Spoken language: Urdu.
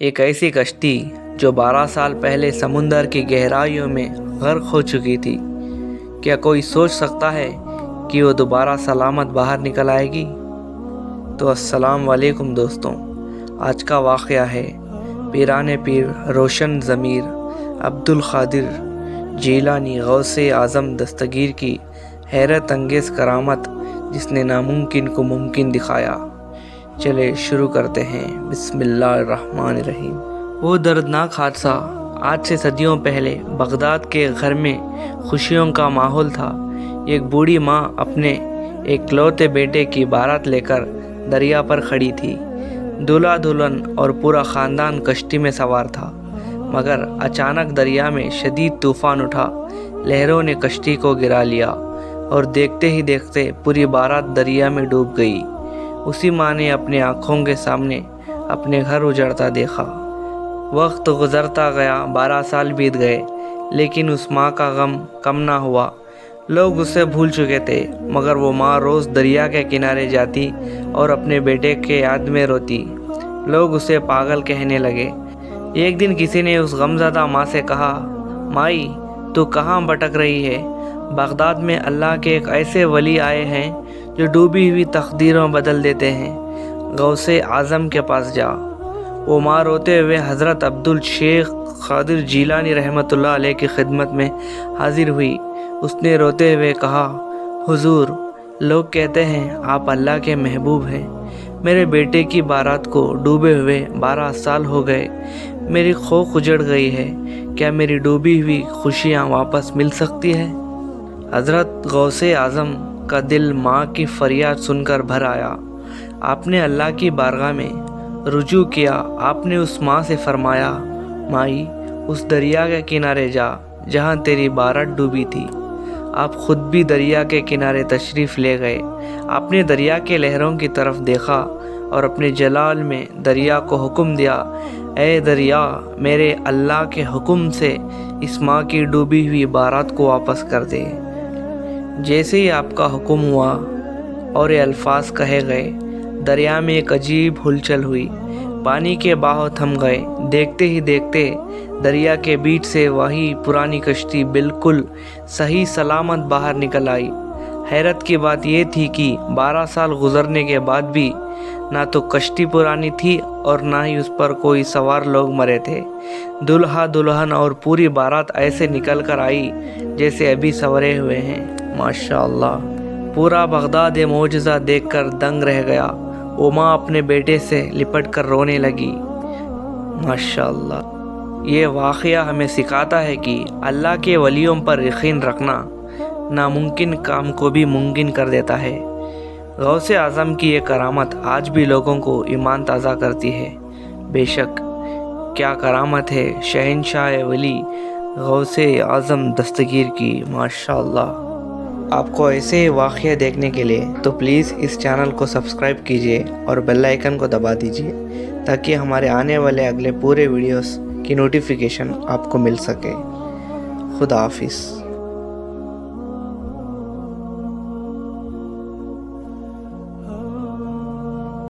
ایک ایسی کشتی جو 12 سال پہلے سمندر کی گہرائیوں میں غرق ہو چکی تھی، کیا کوئی سوچ سکتا ہے کہ وہ دوبارہ سلامت باہر نکل آئے گی؟ تو السلام علیکم دوستوں، آج کا واقعہ ہے پیران پیر روشن ضمیر عبدالقادر جیلانی غوث اعظم دستگیر کی حیرت انگیز کرامت جس نے ناممکن کو ممکن دکھایا۔ چلے شروع کرتے ہیں۔ بسم اللہ الرحمن الرحیم۔ وہ دردناک حادثہ آج سے صدیوں پہلے بغداد کے گھر میں خوشیوں کا ماحول تھا۔ ایک بوڑھی ماں اپنے اکلوتے بیٹے کی بارات لے کر دریا پر کھڑی تھی۔ دولہا دلہن اور پورا خاندان کشتی میں سوار تھا، مگر اچانک دریا میں شدید طوفان اٹھا۔ لہروں نے کشتی کو گرا لیا اور دیکھتے ہی دیکھتے پوری بارات دریا میں ڈوب گئی۔ اسی ماں نے اپنے آنکھوں کے سامنے اپنے گھر اجڑتا دیکھا۔ وقت گزرتا گیا، 12 سال بیت گئے، لیکن اس ماں کا غم کم نہ ہوا۔ لوگ اسے بھول چکے تھے، مگر وہ ماں روز دریا کے کنارے جاتی اور اپنے بیٹے کے یاد میں روتی۔ لوگ اسے پاگل کہنے لگے۔ ایک دن کسی نے اس غمزدہ ماں سے کہا، مائی تو کہاں بھٹک رہی ہے؟ بغداد میں اللہ کے ایک ایسے ولی آئے ہیں جو ڈوبی ہوئی تقدیروں بدل دیتے ہیں، غوث اعظم کے پاس جا۔ وہ ماں روتے ہوئے حضرت عبدالشیخ قادر جیلانی رحمۃ اللہ علیہ کی خدمت میں حاضر ہوئی۔ اس نے روتے ہوئے کہا، حضور، لوگ کہتے ہیں آپ اللہ کے محبوب ہیں۔ میرے بیٹے کی بارات کو ڈوبے ہوئے 12 سال ہو گئے۔ میری خوخ اجڑ گئی ہے۔ کیا میری ڈوبی ہوئی خوشیاں واپس مل سکتی ہے؟ حضرت غوث اعظم کا دل ماں کی فریاد سن کر بھر آیا۔ آپ نے اللہ کی بارگاہ میں رجوع کیا۔ آپ نے اس ماں سے فرمایا، مائی، اس دریا کے کنارے جا جہاں تیری بارات ڈوبی تھی۔ آپ خود بھی دریا کے کنارے تشریف لے گئے۔ آپ نے دریا کے لہروں کی طرف دیکھا اور اپنے جلال میں دریا کو حکم دیا، اے دریا، میرے اللہ کے حکم سے اس ماں کی ڈوبی ہوئی بارات کو واپس کر دے۔ جیسے ہی آپ کا حکم ہوا اور یہ الفاظ کہے گئے، دریا میں ایک عجیب ہلچل ہوئی۔ پانی کے بہاؤ تھم گئے۔ دیکھتے ہی دیکھتے دریا کے بیچ سے وہی پرانی کشتی بالکل صحیح سلامت باہر نکل آئی۔ حیرت کی بات یہ تھی کہ 12 سال گزرنے کے بعد بھی نہ تو کشتی پرانی تھی اور نہ ہی اس پر کوئی سوار لوگ مرے تھے۔ دولہا دلہن اور پوری بارات ایسے نکل کر آئی جیسے ابھی سنورے ہوئے ہیں۔ ماشاءاللہ، پورا بغداد یہ معجزہ دیکھ کر دنگ رہ گیا۔ وہ ماں اپنے بیٹے سے لپٹ کر رونے لگی۔ ماشاءاللہ، یہ واقعہ ہمیں سکھاتا ہے کہ اللہ کے ولیوں پر یقین رکھنا ناممکن کام کو بھی ممکن کر دیتا ہے۔ غوث اعظم کی یہ کرامت آج بھی لوگوں کو ایمان تازہ کرتی ہے۔ بے شک کیا کرامت ہے شہنشاہ ولی غوث اعظم دستگیر کی۔ ماشاءاللہ۔ آپ کو ایسے واقعہ دیکھنے کے لیے تو پلیز اس چینل کو سبسکرائب کیجیے اور بیل آئیکن کو دبا دیجیے تاکہ ہمارے آنے والے اگلے پورے ویڈیوز کی نوٹیفیکیشن آپ کو مل سکے۔ خدا حافظ۔